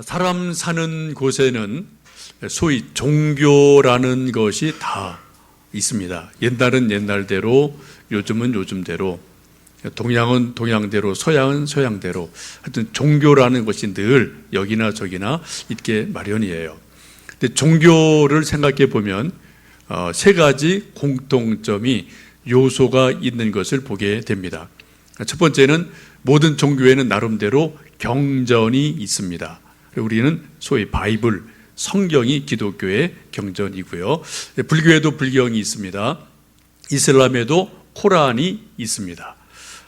사람 사는 곳에는 소위 종교라는 것이 다 있습니다. 옛날은 옛날대로, 요즘은 요즘대로, 동양은 동양대로, 서양은 서양대로, 하여튼 종교라는 것이 늘 여기나 저기나 있게 마련이에요. 근데 종교를 생각해 보면 세 가지 공통점이 요소가 있는 것을 보게 됩니다. 첫 번째는 모든 종교에는 나름대로 경전이 있습니다. 우리는 소위 바이블, 성경이 기독교의 경전이고요. 불교에도 불경이 있습니다. 이슬람에도 코란이 있습니다.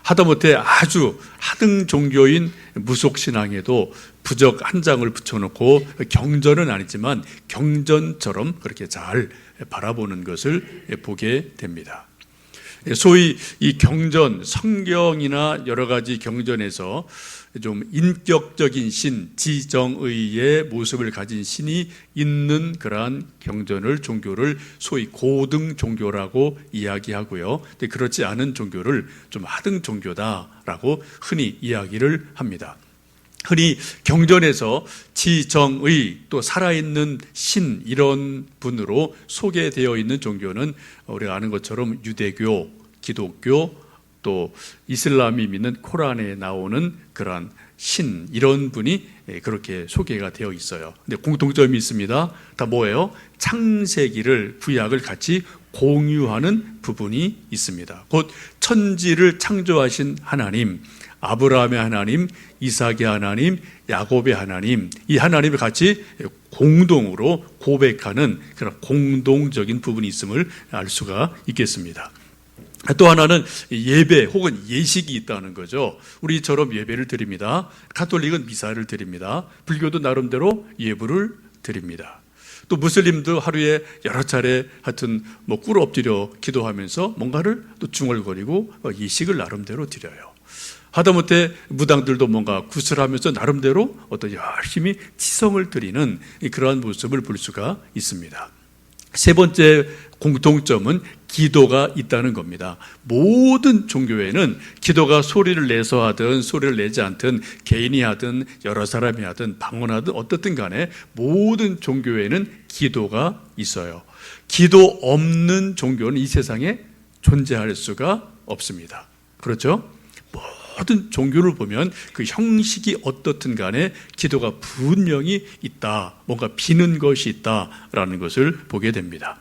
하다못해 아주 하등 종교인 무속신앙에도 부적 한 장을 붙여놓고 경전은 아니지만 경전처럼 그렇게 잘 바라보는 것을 보게 됩니다. 소위 이 경전, 성경이나 여러 가지 경전에서 좀 인격적인 신, 지정의의 모습을 가진 신이 있는 그러한 경전을, 종교를 소위 고등 종교라고 이야기하고요. 근데 그렇지 않은 종교를 좀 하등 종교다라고 흔히 이야기를 합니다. 흔히 경전에서 지정의, 또 살아있는 신, 이런 분으로 소개되어 있는 종교는 우리가 아는 것처럼 유대교, 기독교, 또 이슬람이 믿는 코란에 나오는 그러한 신, 이런 분이 그렇게 소개가 되어 있어요. 근데 공통점이 있습니다. 다 뭐예요? 창세기를, 구약을 같이 공유하는 부분이 있습니다. 곧 천지를 창조하신 하나님, 아브라함의 하나님, 이삭의 하나님, 야곱의 하나님, 이 하나님을 같이 공동으로 고백하는 그런 공동적인 부분이 있음을 알 수가 있겠습니다. 또 하나는 예배 혹은 예식이 있다는 거죠. 우리처럼 예배를 드립니다. 가톨릭은 미사를 드립니다. 불교도 나름대로 예불을 드립니다. 또 무슬림도 하루에 여러 차례 하여튼 꿀 엎드려 기도하면서 뭔가를 또 중얼거리고 예식을 나름대로 드려요. 하다못해 무당들도 뭔가 구슬하면서 나름대로 어떤 열심히 치성을 드리는 그러한 모습을 볼 수가 있습니다. 세 번째 공통점은 기도가 있다는 겁니다. 모든 종교에는 기도가 소리를 내서 하든 소리를 내지 않든, 개인이 하든 여러 사람이 하든 방언하든 어떻든 간에 모든 종교에는 기도가 있어요. 기도 없는 종교는 이 세상에 존재할 수가 없습니다. 그렇죠? 모든 종교를 보면 그 형식이 어떻든 간에 기도가 분명히 있다, 뭔가 비는 것이 있다라는 것을 보게 됩니다.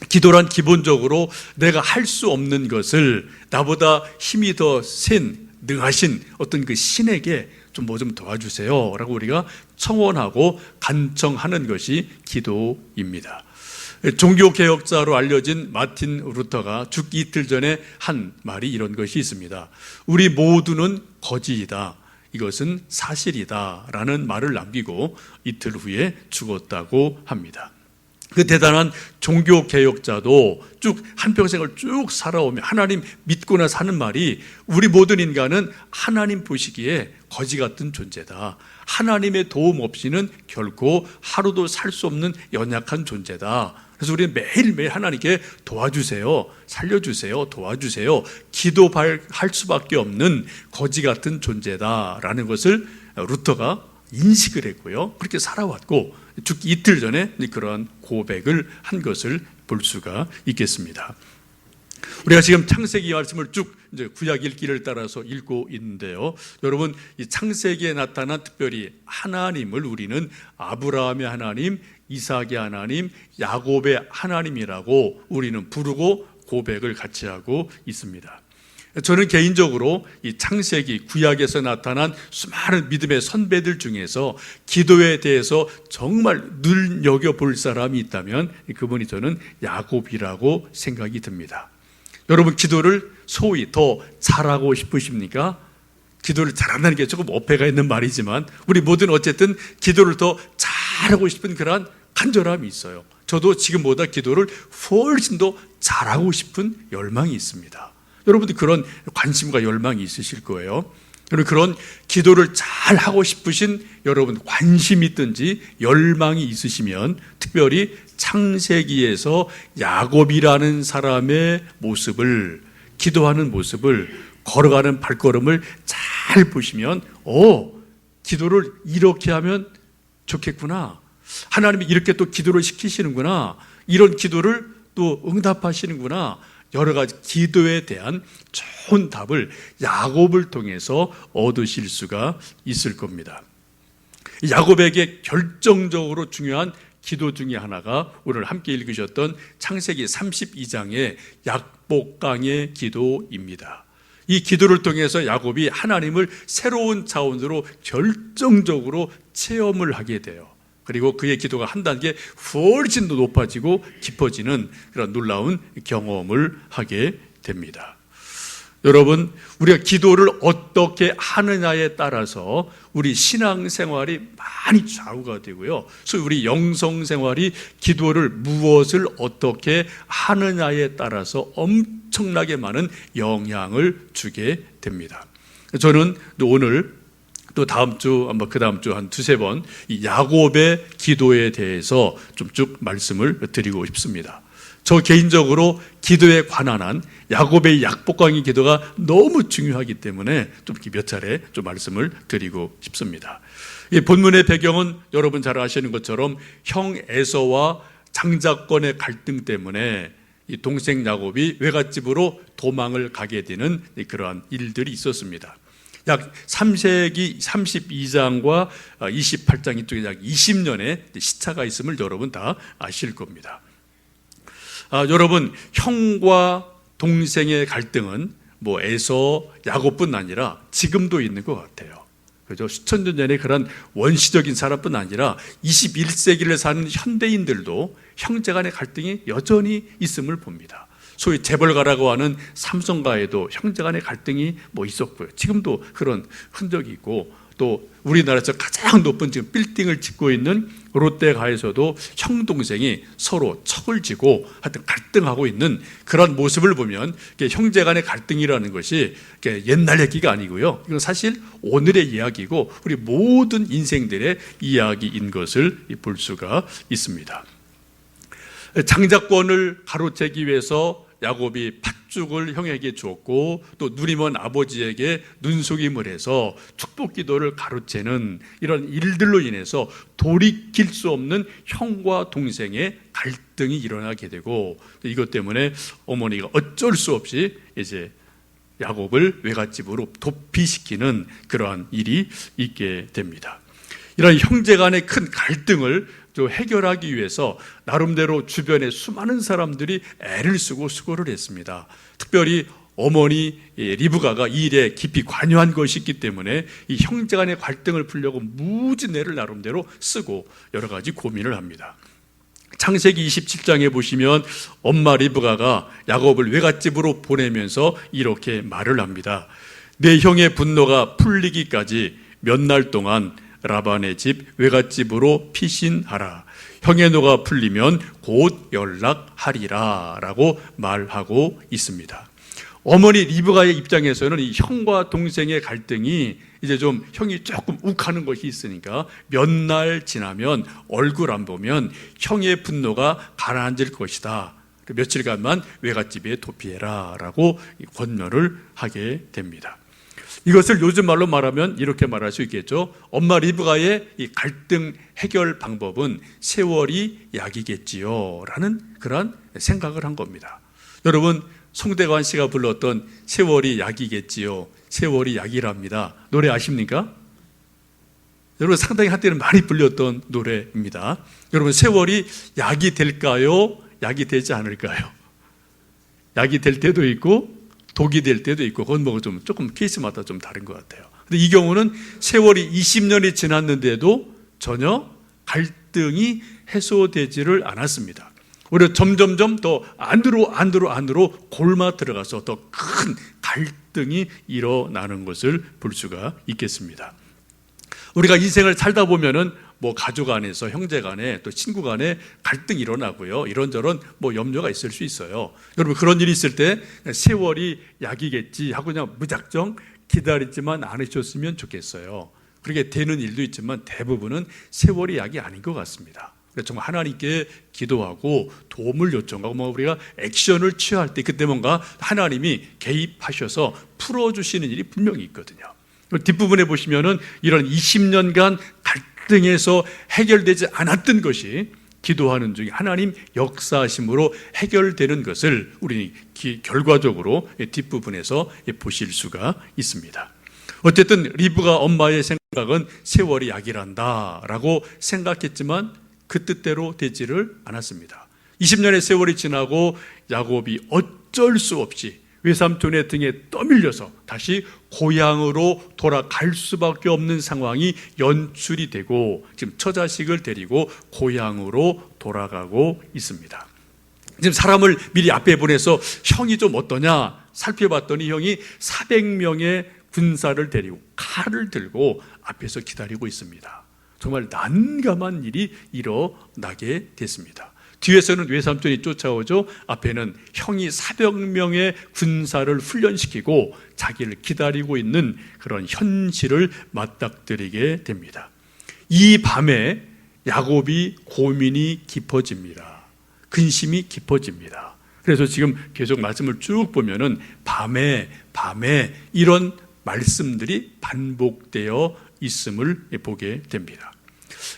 기도란 기본적으로 내가 할 수 없는 것을 나보다 힘이 더 센, 능하신 어떤 그 신에게 좀 뭐 좀 도와주세요 라고 우리가 청원하고 간청하는 것이 기도입니다. 종교개혁자로 알려진 마틴 루터가 죽기 이틀 전에 한 말이 이런 것이 있습니다. 우리 모두는 거지이다, 이것은 사실이다 라는 말을 남기고 이틀 후에 죽었다고 합니다. 그 대단한 종교개혁자도 쭉 한평생을 쭉 살아오며 하나님 믿고나 사는 말이, 우리 모든 인간은 하나님 보시기에 거지 같은 존재다, 하나님의 도움 없이는 결코 하루도 살 수 없는 연약한 존재다. 그래서 우리는 매일매일 하나님께 도와주세요, 살려주세요, 도와주세요, 기도할 수밖에 없는 거지 같은 존재다라는 것을 루터가 인식을 했고요. 그렇게 살아왔고 죽기 이틀 전에 그러한 고백을 한 것을 볼 수가 있겠습니다. 우리가 지금 창세기 말씀을 쭉 이제 구약 읽기를 따라서 읽고 있는데요. 여러분, 이 창세기에 나타난 특별히 하나님을 우리는 아브라함의 하나님, 이삭의 하나님, 야곱의 하나님이라고 우리는 부르고 고백을 같이 하고 있습니다. 저는 개인적으로 이 창세기 구약에서 나타난 수많은 믿음의 선배들 중에서 기도에 대해서 정말 눈여겨볼 사람이 있다면 그분이 저는 야곱이라고 생각이 듭니다. 여러분, 기도를 소위 더 잘하고 싶으십니까? 기도를 잘한다는 게 조금 어폐가 있는 말이지만 우리 모두는 어쨌든 기도를 더 잘하고 싶은 그런 간절함이 있어요. 저도 지금보다 기도를 훨씬 더 잘하고 싶은 열망이 있습니다. 여러분들 그런 관심과 열망이 있으실 거예요. 여러분, 그런 기도를 잘 하고 싶으신 여러분, 관심이 있든지 열망이 있으시면 특별히 창세기에서 야곱이라는 사람의 모습을, 기도하는 모습을, 걸어가는 발걸음을 잘 보시면 기도를 이렇게 하면 좋겠구나. 하나님이 이렇게 또 기도를 시키시는구나. 이런 기도를 또 응답하시는구나. 여러 가지 기도에 대한 좋은 답을 야곱을 통해서 얻으실 수가 있을 겁니다. 야곱에게 결정적으로 중요한 기도 중에 하나가 오늘 함께 읽으셨던 창세기 32장의 약복강의 기도입니다. 이 기도를 통해서 야곱이 하나님을 새로운 차원으로 결정적으로 체험을 하게 돼요. 그리고 그의 기도가 한 단계 훨씬 더 높아지고 깊어지는 그런 놀라운 경험을 하게 됩니다. 여러분, 우리가 기도를 어떻게 하느냐에 따라서 우리 신앙생활이 많이 좌우가 되고요. 소위 우리 영성생활이 기도를 무엇을 어떻게 하느냐에 따라서 엄청나게 많은 영향을 주게 됩니다. 저는 오늘 또 다음 주, 아마 그 다음 주 한 두세 번 이 야곱의 기도에 대해서 좀 쭉 말씀을 드리고 싶습니다. 저 개인적으로 기도에 관한 한 야곱의 약복강의 기도가 너무 중요하기 때문에 좀 몇 차례 좀 말씀을 드리고 싶습니다. 이 본문의 배경은 여러분 잘 아시는 것처럼 형 에서와 장자권의 갈등 때문에 이 동생 야곱이 외갓집으로 도망을 가게 되는 그러한 일들이 있었습니다. 약 3세기 32장과 28장 이쪽에 약 20년의 시차가 있음을 여러분 다 아실 겁니다. 여러분, 형과 동생의 갈등은 뭐 에서 야곱뿐 아니라 지금도 있는 것 같아요. 그죠? 수천 년 전에 그런 원시적인 사람뿐 아니라 21세기를 사는 현대인들도 형제간의 갈등이 여전히 있음을 봅니다. 소위 재벌가라고 하는 삼성가에도 형제간의 갈등이 뭐 있었고요. 지금도 그런 흔적이 있고, 또 우리나라에서 가장 높은 지금 빌딩을 짓고 있는 롯데가에서도 형 동생이 서로 척을 지고 하여튼 갈등하고 있는 그런 모습을 보면 형제간의 갈등이라는 것이 옛날 얘기가 아니고요. 이건 사실 오늘의 이야기고 우리 모든 인생들의 이야기인 것을 볼 수가 있습니다. 장자권을 가로채기 위해서 야곱이 팥죽을 형에게 주었고 또 눈이 먼 아버지에게 눈속임을 해서 축복 기도를 가로채는 이런 일들로 인해서 돌이킬 수 없는 형과 동생의 갈등이 일어나게 되고, 이것 때문에 어머니가 어쩔 수 없이 이제 야곱을 외갓집으로 도피시키는 그러한 일이 있게 됩니다. 이런 형제 간의 큰 갈등을 해결하기 위해서 나름대로 주변에 수많은 사람들이 애를 쓰고 수고를 했습니다. 특별히 어머니 리브가가 이 일에 깊이 관여한 것이 있기 때문에 이 형제 간의 갈등을 풀려고 무진 애를 나름대로 쓰고 여러 가지 고민을 합니다. 창세기 27장에 보시면 엄마 리브가가 야곱을 외갓집으로 보내면서 이렇게 말을 합니다. 내 형의 분노가 풀리기까지 몇 날 동안 라반의 집 외갓집으로 피신하라. 형의 노가 풀리면 곧 연락하리라 라고 말하고 있습니다. 어머니 리브가의 입장에서는 이 형과 동생의 갈등이 이제 좀 형이 조금 욱하는 것이 있으니까 몇 날 지나면 얼굴 안 보면 형의 분노가 가라앉을 것이다. 며칠간만 외갓집에 도피해라 라고 권면을 하게 됩니다. 이것을 요즘 말로 말하면 이렇게 말할 수 있겠죠. 엄마 리브가의 이 갈등 해결 방법은 세월이 약이겠지요 라는 그런 생각을 한 겁니다. 여러분, 송대관 씨가 불렀던 세월이 약이겠지요, 세월이 약이랍니다. 노래 아십니까? 여러분 상당히 한때는 많이 불렸던 노래입니다. 여러분, 세월이 약이 될까요? 약이 되지 않을까요? 약이 될 때도 있고 독이 될 때도 있고, 그건 뭐 좀 조금 케이스마다 좀 다른 것 같아요. 근데 이 경우는 세월이 20년이 지났는데도 전혀 갈등이 해소되지를 않았습니다. 오히려 점점점 더 안으로 골마 들어가서 더 큰 갈등이 일어나는 것을 볼 수가 있겠습니다. 우리가 인생을 살다 보면은 뭐 가족 안에서 형제 간에 또 친구 간에 갈등이 일어나고요. 이런저런 뭐 염려가 있을 수 있어요. 여러분, 그런 일이 있을 때 세월이 약이겠지 하고 그냥 무작정 기다리지만 않으셨으면 좋겠어요. 그렇게 되는 일도 있지만 대부분은 세월이 약이 아닌 것 같습니다. 그래서 정말 하나님께 기도하고 도움을 요청하고 뭐 우리가 액션을 취할 때 그때 뭔가 하나님이 개입하셔서 풀어주시는 일이 분명히 있거든요. 뒷부분에 보시면은 이런 20년간 갈등에서 해결되지 않았던 것이 기도하는 중에 하나님 역사하심으로 해결되는 것을 우리 결과적으로 뒷부분에서 보실 수가 있습니다. 어쨌든 리브가 엄마의 생각은 세월이 약이란다 라고 생각했지만 그 뜻대로 되지를 않았습니다. 20년의 세월이 지나고 야곱이 어쩔 수 없이 외삼촌의 등에 떠밀려서 다시 고향으로 돌아갈 수밖에 없는 상황이 연출이 되고 지금 처자식을 데리고 고향으로 돌아가고 있습니다. 지금 사람을 미리 앞에 보내서 형이 좀 어떠냐 살펴봤더니 형이 400명의 군사를 데리고 칼을 들고 앞에서 기다리고 있습니다. 정말 난감한 일이 일어나게 됐습니다. 뒤에서는 외삼촌이 쫓아오죠. 앞에는 형이 400명의 군사를 훈련시키고 자기를 기다리고 있는 그런 현실을 맞닥뜨리게 됩니다. 이 밤에 야곱이 고민이 깊어집니다. 근심이 깊어집니다. 그래서 지금 계속 말씀을 쭉 보면은 밤에 이런 말씀들이 반복되어 있음을 보게 됩니다.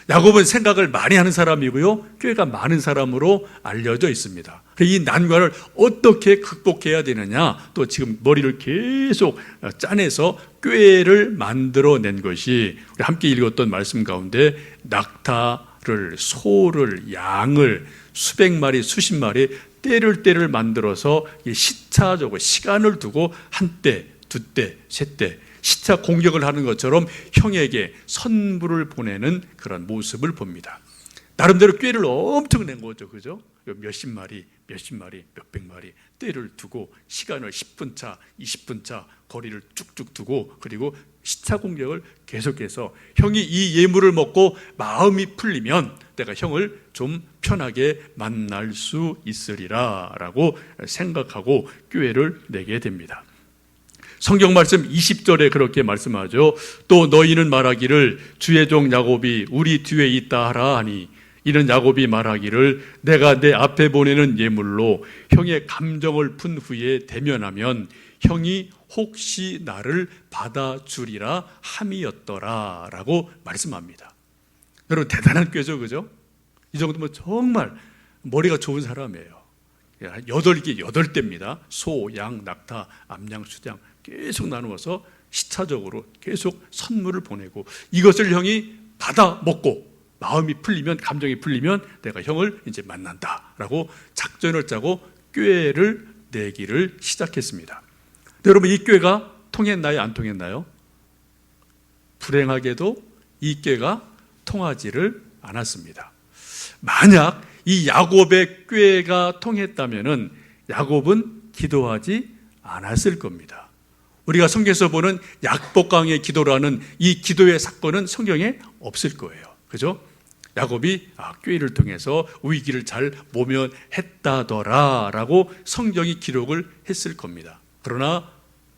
야곱은 생각을 많이 하는 사람이고요, 꾀가 많은 사람으로 알려져 있습니다. 이 난관을 어떻게 극복해야 되느냐, 또 지금 머리를 계속 짜내서 꾀를 만들어낸 것이 우리 함께 읽었던 말씀 가운데 낙타를, 소를, 양을 수백 마리, 수십 마리 떼를 만들어서 시차적으로 시간을 두고 한 떼, 두 떼, 세 떼 시차 공격을 하는 것처럼 형에게 선물을 보내는 그런 모습을 봅니다. 나름대로 꾀를 엄청 낸 거죠, 그죠? 몇십 마리, 몇백 마리 떼를 두고 시간을 10분 차, 20분 차 거리를 쭉쭉 두고 그리고 시차 공격을 계속해서 형이 이 예물을 먹고 마음이 풀리면 내가 형을 좀 편하게 만날 수 있으리라 라고 생각하고 꾀를 내게 됩니다. 성경 말씀 20절에 그렇게 말씀하죠. 또 너희는 말하기를 주의 종 야곱이 우리 뒤에 있다 하라 하니 이는 야곱이 말하기를 내가 내 앞에 보내는 예물로 형의 감정을 푼 후에 대면하면 형이 혹시 나를 받아주리라 함이었더라 라고 말씀합니다. 여러분 대단한 꾀죠, 그죠? 이 정도면 정말 머리가 좋은 사람이에요. 8대입니다. 소, 양, 낙타, 암양, 수양 계속 나누어서 시차적으로 계속 선물을 보내고 이것을 형이 받아 먹고 마음이 풀리면, 감정이 풀리면 내가 형을 이제 만난다라고 작전을 짜고 꾀를 내기를 시작했습니다. 여러분 이 꾀가 통했나요? 안 통했나요? 불행하게도 이 꾀가 통하지를 않았습니다. 만약 이 야곱의 꾀가 통했다면은 야곱은 기도하지 않았을 겁니다. 우리가 성경에서 보는 약복강의 기도라는 이 기도의 사건은 성경에 없을 거예요. 그죠? 야곱이 꾀를 통해서 위기를 잘 모면했다더라라고 성경이 기록을 했을 겁니다. 그러나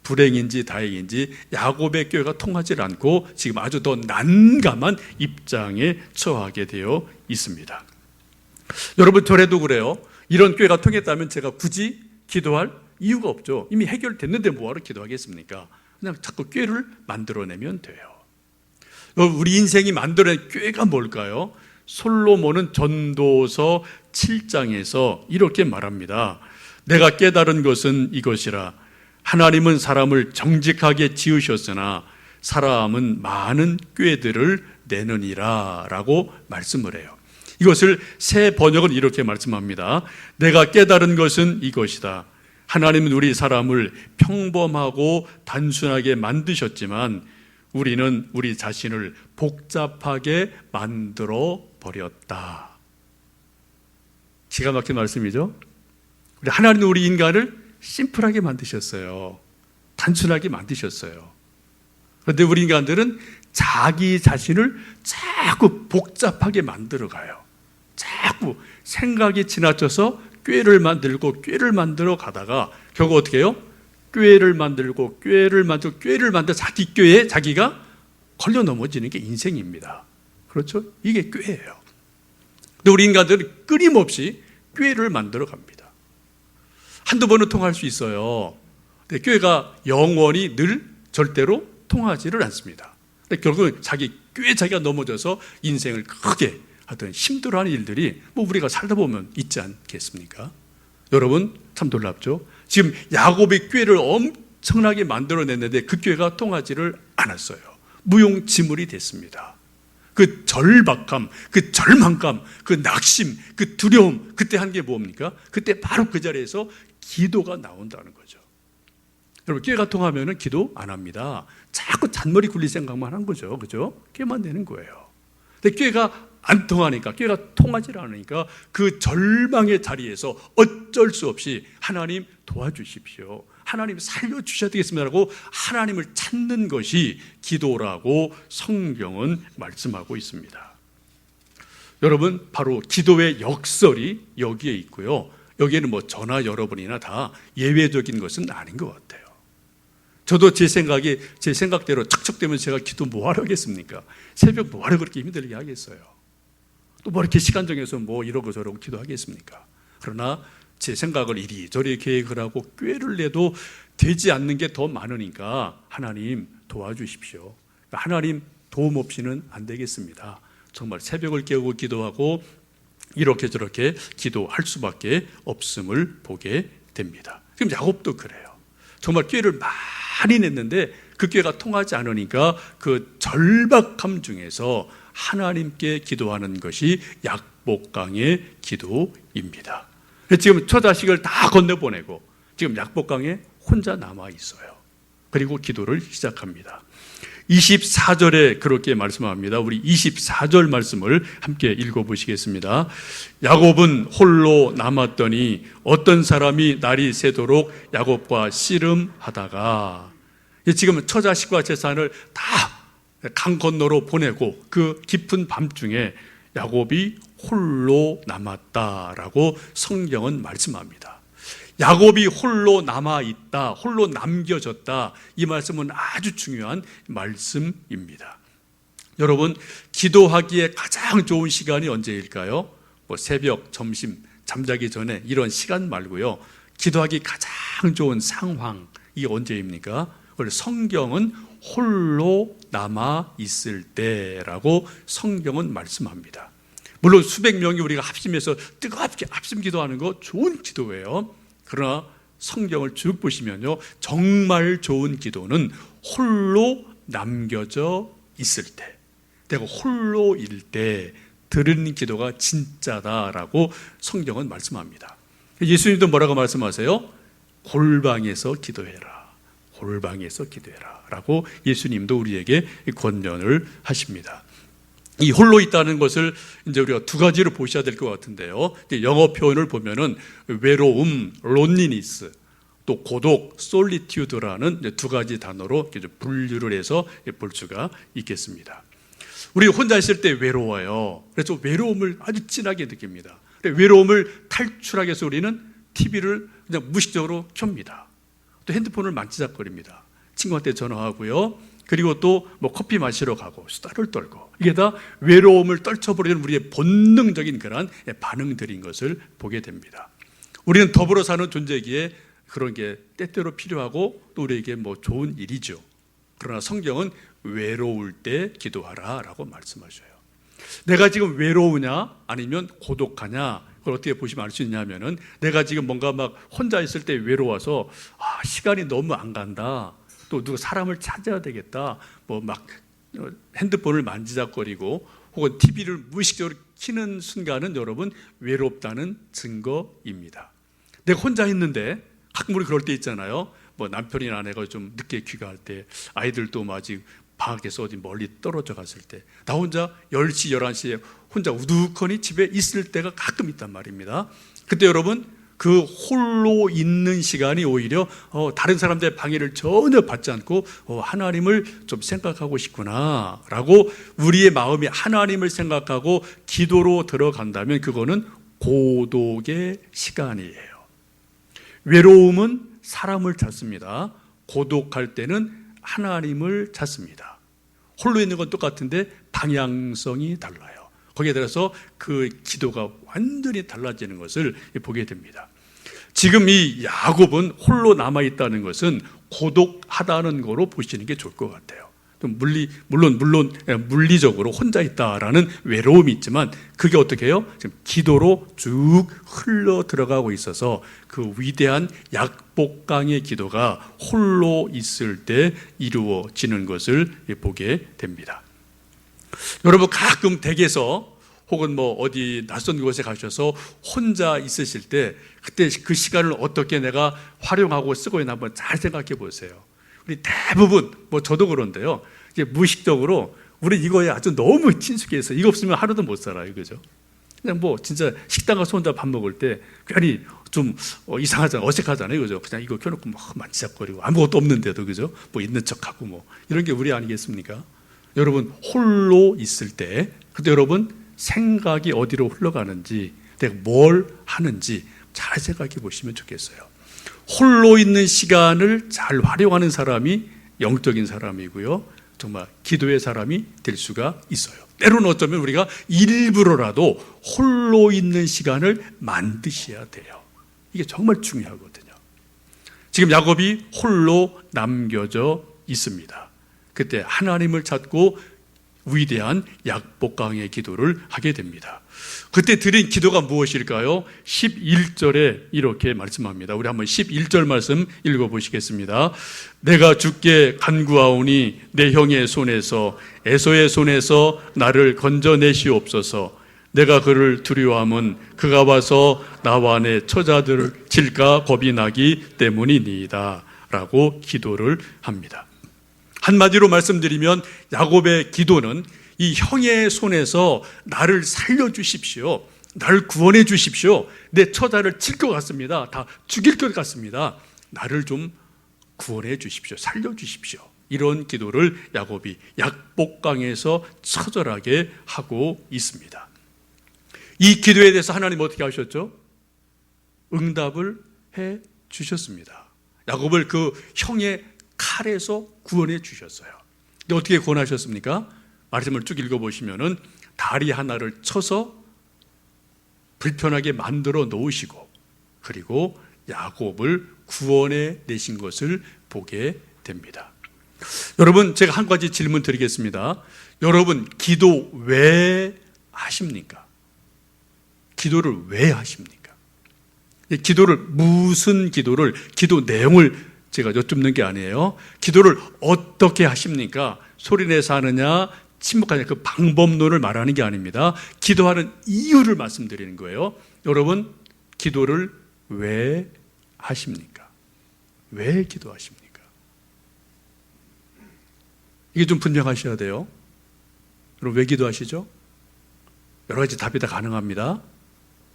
불행인지 다행인지 야곱의 꾀가 통하지 않고 지금 아주 더 난감한 입장에 처하게 되어 있습니다. 여러분 저래도 그래요. 이런 꾀가 통했다면 제가 굳이 기도할 이유가 없죠. 이미 해결됐는데 뭐하러 기도하겠습니까? 그냥 자꾸 꾀를 만들어내면 돼요. 우리 인생이 만들어낸 꾀가 뭘까요? 솔로몬은 전도서 7장에서 이렇게 말합니다. 내가 깨달은 것은 이것이라 하나님은 사람을 정직하게 지으셨으나 사람은 많은 꾀들을 내느니라 라고 말씀을 해요. 이것을 새 번역은 이렇게 말씀합니다. 내가 깨달은 것은 이것이다. 하나님은 우리 사람을 평범하고 단순하게 만드셨지만 우리는 우리 자신을 복잡하게 만들어 버렸다. 기가 막힌 말씀이죠. 하나님은 우리 인간을 심플하게 만드셨어요. 단순하게 만드셨어요. 그런데 우리 인간들은 자기 자신을 자꾸 복잡하게 만들어 가요. 자꾸 생각이 지나쳐서 꾀를 만들어 가다가 결국 어떻게 해요? 꾀를 만들고 자기 꾀에 자기가 걸려 넘어지는 게 인생입니다. 그렇죠? 이게 꾀예요. 근데 우리 인간들은 끊임없이 꾀를 만들어 갑니다. 한두 번은 통할 수 있어요. 근데 꾀가 영원히 늘 절대로 통하지를 않습니다. 결국은 꽤 자기가 넘어져서 인생을 크게 하던 힘들어하는 일들이 우리가 살다 보면 있지 않겠습니까? 여러분 참 놀랍죠? 지금 야곱이 꾀를 엄청나게 만들어냈는데 그 꾀가 통하지를 않았어요. 무용지물이 됐습니다. 그 절박함, 그 절망감, 그 낙심, 그 두려움, 그때 한 게 뭡니까? 그때 바로 그 자리에서 기도가 나온다는 거죠. 여러분 꾀가 통하면 기도 안 합니다. 자꾸 잔머리 굴릴 생각만 한 거죠. 그죠? 꾀만 되는 거예요. 근데 꾀가 안 통하니까, 꾀가 통하지 않으니까 그 절망의 자리에서 어쩔 수 없이 하나님 도와주십시오, 하나님 살려주셔야 되겠습니다라고 하나님을 찾는 것이 기도라고 성경은 말씀하고 있습니다. 여러분 바로 기도의 역설이 여기에 있고요. 여기에는 저나 여러분이나 다 예외적인 것은 아닌 것 같아요. 저도 제 생각대로 척척대면 제가 기도 뭐하러 하겠습니까? 새벽 뭐하러 그렇게 힘들게 하겠어요? 또 이렇게 시간 정해서 이러고 저러고 기도하겠습니까? 그러나 제 생각을 이리저리 계획을 하고 꾀를 내도 되지 않는 게 더 많으니까 하나님 도와주십시오. 하나님 도움 없이는 안 되겠습니다. 정말 새벽을 깨우고 기도하고 이렇게 저렇게 기도할 수밖에 없음을 보게 됩니다. 지금 야곱도 그래요. 정말 꾀를 많이 냈는데 그 꾀가 통하지 않으니까 그 절박함 중에서 하나님께 기도하는 것이 약복강의 기도입니다. 지금 처자식을 다 건네보내고 지금 약복강에 혼자 남아 있어요. 그리고 기도를 시작합니다. 24절에 그렇게 말씀합니다. 우리 24절 말씀을 함께 읽어보시겠습니다. 야곱은 홀로 남았더니 어떤 사람이 날이 새도록 야곱과 씨름하다가, 지금 처자식과 재산을 다 강 건너로 보내고 그 깊은 밤중에 야곱이 홀로 남았다라고 성경은 말씀합니다. 야곱이 홀로 남아있다, 홀로 남겨졌다, 이 말씀은 아주 중요한 말씀입니다. 여러분 기도하기에 가장 좋은 시간이 언제일까요? 새벽, 점심, 잠자기 전에 이런 시간 말고요, 기도하기 가장 좋은 상황, 이게 언제입니까? 성경은 홀로 남아있을 때라고 성경은 말씀합니다. 물론 수백 명이 우리가 합심해서 뜨겁게 합심 기도하는 거 좋은 기도예요. 그러나 성경을 쭉 보시면요, 정말 좋은 기도는 홀로 남겨져 있을 때, 내가 홀로일 때 드리는 기도가 진짜다라고 성경은 말씀합니다. 예수님도 뭐라고 말씀하세요? 골방에서 기도해라, 골방에서 기도해라 라고 예수님도 우리에게 권면을 하십니다. 이 홀로 있다는 것을 이제 우리가 두 가지로 보셔야 될 것 같은데요. 영어 표현을 보면은 외로움, loneliness, 또 고독, solitude라는 두 가지 단어로 분류를 해서 볼 수가 있겠습니다. 우리 혼자 있을 때 외로워요. 그래서 외로움을 아주 진하게 느낍니다. 외로움을 탈출하기 위해서 우리는 TV를 그냥 무의식적으로 켭니다. 또 핸드폰을 만지작거립니다. 친구한테 전화하고요. 그리고 또 커피 마시러 가고 수다를 떨고, 이게 다 외로움을 떨쳐버리는 우리의 본능적인 그런 반응들인 것을 보게 됩니다. 우리는 더불어 사는 존재이기에 그런 게 때때로 필요하고 또 우리에게 좋은 일이죠. 그러나 성경은 외로울 때 기도하라 라고 말씀하셔요. 내가 지금 외로우냐 아니면 고독하냐, 그걸 어떻게 보시면 알 수 있냐면은, 내가 지금 뭔가 혼자 있을 때 외로워서 시간이 너무 안 간다, 또 누가 사람을 찾아야 되겠다, 핸드폰을 만지작거리고 혹은 TV를 무의식적으로 켜는 순간은 여러분 외롭다는 증거입니다. 내가 혼자 있는데 가끔 우리 그럴 때 있잖아요. 남편이나 아내가 좀 늦게 귀가할 때, 아이들도 아직 방학에서 어디 멀리 떨어져 갔을 때, 나 혼자 10시, 11시에 혼자 우두커니 집에 있을 때가 가끔 있단 말입니다. 그때 여러분 그 홀로 있는 시간이 오히려 다른 사람들의 방해를 전혀 받지 않고 하나님을 좀 생각하고 싶구나 라고 우리의 마음이 하나님을 생각하고 기도로 들어간다면 그거는 고독의 시간이에요. 외로움은 사람을 찾습니다. 고독할 때는 하나님을 찾습니다. 홀로 있는 건 똑같은데 방향성이 달라요. 거기에 따라서 그 기도가 완전히 달라지는 것을 보게 됩니다. 지금 이 야곱은 홀로 남아있다는 것은 고독하다는 거로 보시는 게 좋을 것 같아요. 물론 물리적으로 혼자 있다라는 외로움이 있지만 그게 어떻게 해요? 지금 기도로 쭉 흘러 들어가고 있어서 그 위대한 약복강의 기도가 홀로 있을 때 이루어지는 것을 보게 됩니다. 여러분 가끔 댁에서 혹은 어디 낯선 곳에 가셔서 혼자 있으실 때 그때 그 시간을 어떻게 내가 활용하고 쓰고 있나 한번 잘 생각해 보세요. 우리 대부분 저도 그런데요. 이제 무의식적으로 우리 이거에 아주 너무 친숙해서 이거 없으면 하루도 못 살아요. 그죠? 그냥 진짜 식당 가서 혼자 밥 먹을 때 괜히 좀 이상하잖아요. 어색하잖아요. 그죠? 그냥 이거 켜놓고 만지작거리고 아무것도 없는데도 그죠? 있는 척하고 이런 게 우리 아니겠습니까? 여러분 홀로 있을 때 그때 여러분 생각이 어디로 흘러가는지 내가 뭘 하는지 잘 생각해 보시면 좋겠어요. 홀로 있는 시간을 잘 활용하는 사람이 영적인 사람이고요. 정말 기도의 사람이 될 수가 있어요. 때로는 어쩌면 우리가 일부러라도 홀로 있는 시간을 만드셔야 돼요. 이게 정말 중요하거든요. 지금 야곱이 홀로 남겨져 있습니다. 그때 하나님을 찾고 위대한 약복강의 기도를 하게 됩니다. 그때 드린 기도가 무엇일까요? 11절에 이렇게 말씀합니다. 우리 한번 11절 말씀 읽어보시겠습니다. 내가 주께 간구하오니 내 형의 손에서 에서의 손에서 나를 건져내시옵소서. 내가 그를 두려워함은 그가 와서 나와 내 처자들을 칠까 겁이 나기 때문이니이다 라고 기도를 합니다. 한마디로 말씀드리면 야곱의 기도는 이 형의 손에서 나를 살려주십시오. 나를 구원해 주십시오. 내 처자를 칠 것 같습니다. 다 죽일 것 같습니다. 나를 좀 구원해 주십시오. 살려주십시오. 이런 기도를 야곱이 약복강에서 처절하게 하고 있습니다. 이 기도에 대해서 하나님 어떻게 하셨죠? 응답을 해 주셨습니다. 야곱을 그 형의 칼에서 구원해 주셨어요. 근데 어떻게 구원하셨습니까? 말씀을 쭉 읽어보시면은 다리 하나를 쳐서 불편하게 만들어 놓으시고 그리고 야곱을 구원해 내신 것을 보게 됩니다. 여러분 제가 한 가지 질문 드리겠습니다. 여러분 기도 왜 하십니까? 기도를 왜 하십니까? 기도를 무슨 기도를 기도 내용을 제가 여쭙는 게 아니에요. 기도를 어떻게 하십니까? 소리내서 하느냐 침묵하느냐 그 방법론을 말하는 게 아닙니다. 기도하는 이유를 말씀드리는 거예요. 여러분 기도를 왜 하십니까? 왜 기도하십니까? 이게 좀 분명하셔야 돼요. 여러분 왜 기도하시죠? 여러 가지 답이 다 가능합니다.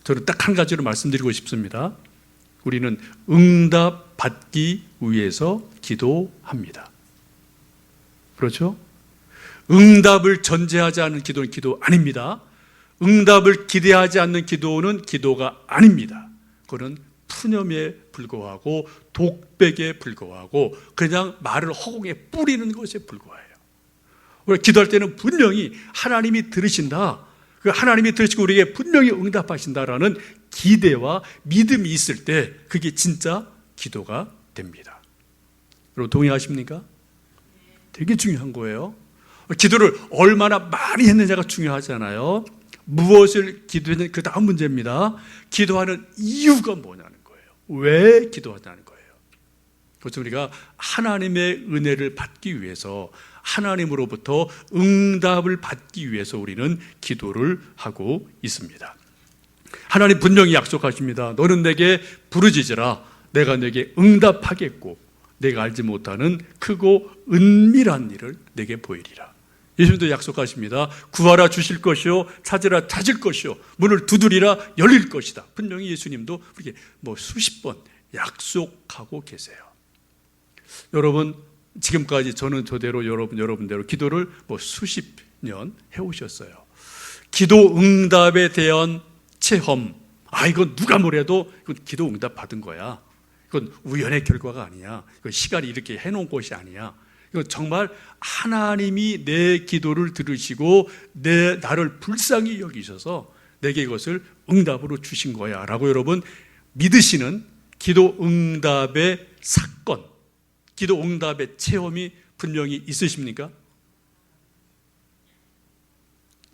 저는 딱 한 가지로 말씀드리고 싶습니다. 우리는 응답 받기 위해서 기도합니다. 그렇죠? 응답을 전제하지 않는 기도는 기도 아닙니다. 응답을 기대하지 않는 기도는 기도가 아닙니다. 그거는 푸념에 불과하고 독백에 불과하고 그냥 말을 허공에 뿌리는 것에 불과해요. 우리가 기도할 때는 분명히 하나님이 들으신다. 그 하나님이 들으시고 우리에게 분명히 응답하신다라는 기대와 믿음이 있을 때 그게 진짜 기도가 됩니다. 여러분 동의하십니까? 되게 중요한 거예요. 기도를 얼마나 많이 했느냐가 중요하잖아요. 무엇을 기도했느냐 그 다음 문제입니다. 기도하는 이유가 뭐냐는 거예요. 왜 기도하냐는 거예요. 그래서 우리가 하나님의 은혜를 받기 위해서 하나님으로부터 응답을 받기 위해서 우리는 기도를 하고 있습니다. 하나님 분명히 약속하십니다. 너는 내게 부르짖으라 내가 내게 응답하겠고 내가 알지 못하는 크고 은밀한 일을 내게 보이리라. 예수님도 약속하십니다. 구하라 주실 것이요 찾으라 찾을 것이요 문을 두드리라 열릴 것이다. 분명히 예수님도 그렇게 수십 번 약속하고 계세요. 여러분 지금까지 저는 저대로 여러분대로 기도를 수십 년 해오셨어요. 기도 응답에 대한 체험, 이건 누가 뭐래도 이건 기도 응답 받은 거야. 이건 우연의 결과가 아니야. 이건 시간이 이렇게 해놓은 것이 아니야. 이건 정말 하나님이 내 기도를 들으시고 나를 불쌍히 여기셔서 내게 이것을 응답으로 주신 거야 라고 여러분 믿으시는 기도 응답의 사건, 기도 응답의 체험이 분명히 있으십니까?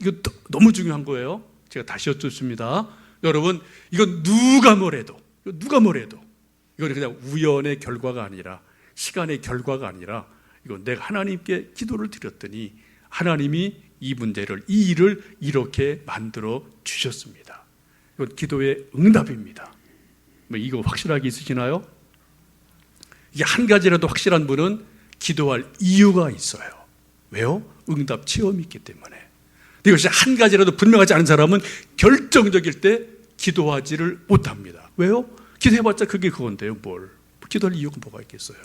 이거 너무 중요한 거예요. 제가 다시 여쭙습니다. 여러분, 이건 누가 뭐래도 이건 그냥 우연의 결과가 아니라, 시간의 결과가 아니라, 이건 내가 하나님께 기도를 드렸더니 하나님이 이 문제를, 이 일을 이렇게 만들어 주셨습니다. 이건 기도의 응답입니다. 뭐 이거 확실하게 있으시나요? 이게 한 가지라도 확실한 분은 기도할 이유가 있어요. 왜요? 응답 체험이 있기 때문에. 이것이 한 가지라도 분명하지 않은 사람은 결정적일 때 기도하지를 못합니다. 왜요? 기도해봤자 그게 그건데요. 뭘? 기도할 이유가 뭐가 있겠어요?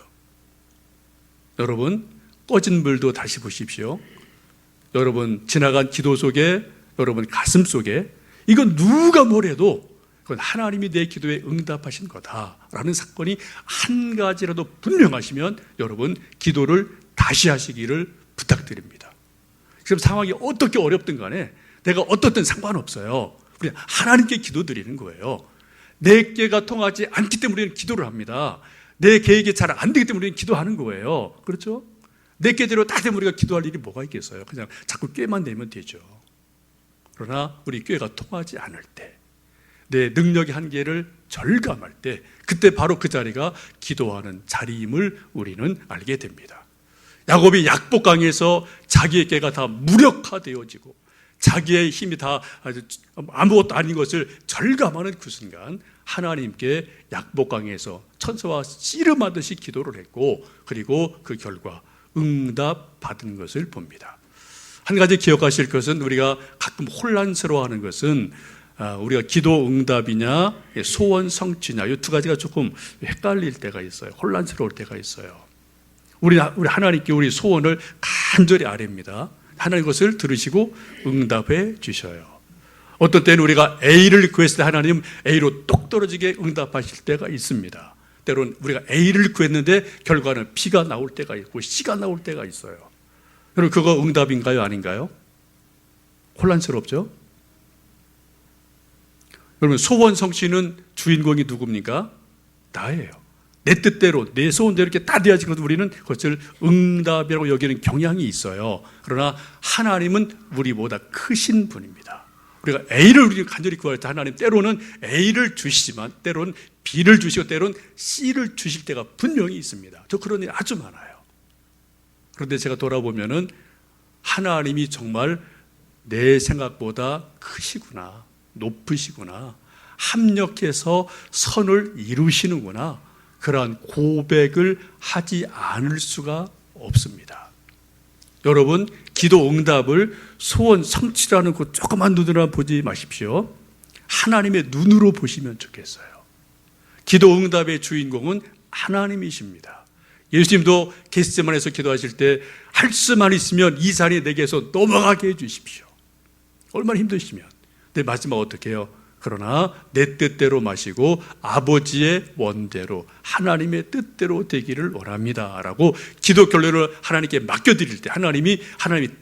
여러분, 꺼진 불도 다시 보십시오. 여러분 지나간 기도 속에, 여러분 가슴 속에, 이건 누가 뭐래도 그건 하나님이 내 기도에 응답하신 거다라는 사건이 한 가지라도 분명하시면 여러분 기도를 다시 하시기를 부탁드립니다. 지금 상황이 어떻게 어렵든 간에 내가 어떻든 상관없어요. 그냥 하나님께 기도드리는 거예요. 내 꾀가 통하지 않기 때문에 우리는 기도를 합니다. 내 계획이 잘 안 되기 때문에 우리는 기도하는 거예요. 그렇죠? 내 꾀대로 다 되면 우리가 기도할 일이 뭐가 있겠어요? 그냥 자꾸 꾀만 내면 되죠. 그러나 우리 꾀가 통하지 않을 때, 내 능력의 한계를 절감할 때, 그때 바로 그 자리가 기도하는 자리임을 우리는 알게 됩니다. 야곱이 약복강에서 자기의 꾀가 다 무력화되어지고 자기의 힘이 다 아무것도 아닌 것을 절감하는 그 순간 하나님께 약복강에서 천사와 씨름하듯이 기도를 했고, 그리고 그 결과 응답 받은 것을 봅니다. 한 가지 기억하실 것은, 우리가 가끔 혼란스러워하는 것은 우리가 기도 응답이냐 소원 성취냐, 이 두 가지가 조금 헷갈릴 때가 있어요. 혼란스러울 때가 있어요. 우리 하나님께 우리 소원을 간절히 아뢰입니다. 하나님 것을 들으시고 응답해 주셔요. 어떤 때는 우리가 A를 구했을 때 하나님 A로 똑 떨어지게 응답하실 때가 있습니다. 때로는 우리가 A를 구했는데 결과는 B가 나올 때가 있고 C가 나올 때가 있어요. 여러분, 그거 응답인가요? 아닌가요? 혼란스럽죠? 여러분, 소원 성취는 주인공이 누굽니까? 나예요. 내 뜻대로, 내 소원대로 이렇게 다 되어진 것도 우리는 그것을 응답이라고 여기는 경향이 있어요. 그러나 하나님은 우리보다 크신 분입니다. 우리가 A를 우리 간절히 구할 때 하나님 때로는 A를 주시지만 때로는 B를 주시고 때로는 C를 주실 때가 분명히 있습니다. 저 그런 일 아주 많아요. 그런데 제가 돌아보면은 하나님이 정말 내 생각보다 크시구나, 높으시구나, 합력해서 선을 이루시는구나, 그러한 고백을 하지 않을 수가 없습니다. 여러분, 기도 응답을 소원 성취라는 그 조그만 눈으로 보지 마십시오. 하나님의 눈으로 보시면 좋겠어요. 기도 응답의 주인공은 하나님이십니다. 예수님도 겟세마네에서 기도하실 때 할 수만 있으면 이 산이 내게서 넘어가게 해주십시오. 얼마나 힘드시면. 근데 마지막 어떻게 해요? 그러나 내 뜻대로 마시고 아버지의 원대로, 하나님의 뜻대로 되기를 원합니다 라고 기도 결론을 하나님께 맡겨드릴 때 하나님이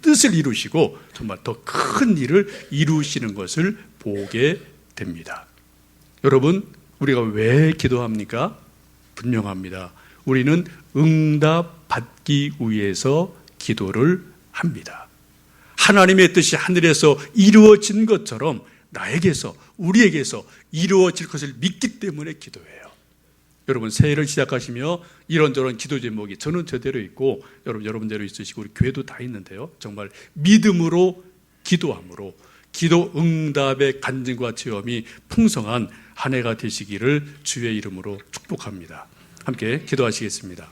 뜻을 이루시고 정말 더 큰 일을 이루시는 것을 보게 됩니다. 여러분, 우리가 왜 기도합니까? 분명합니다. 우리는 응답 받기 위해서 기도를 합니다. 하나님의 뜻이 하늘에서 이루어진 것처럼 나에게서, 우리에게서 이루어질 것을 믿기 때문에 기도해요. 여러분, 새해를 시작하시며 이런저런 기도 제목이 저는 저대로 있고 여러분대로 있으시고 우리 교회도 다 있는데요, 정말 믿음으로 기도함으로 기도 응답의 간증과 체험이 풍성한 한 해가 되시기를 주의 이름으로 축복합니다. 함께 기도하시겠습니다.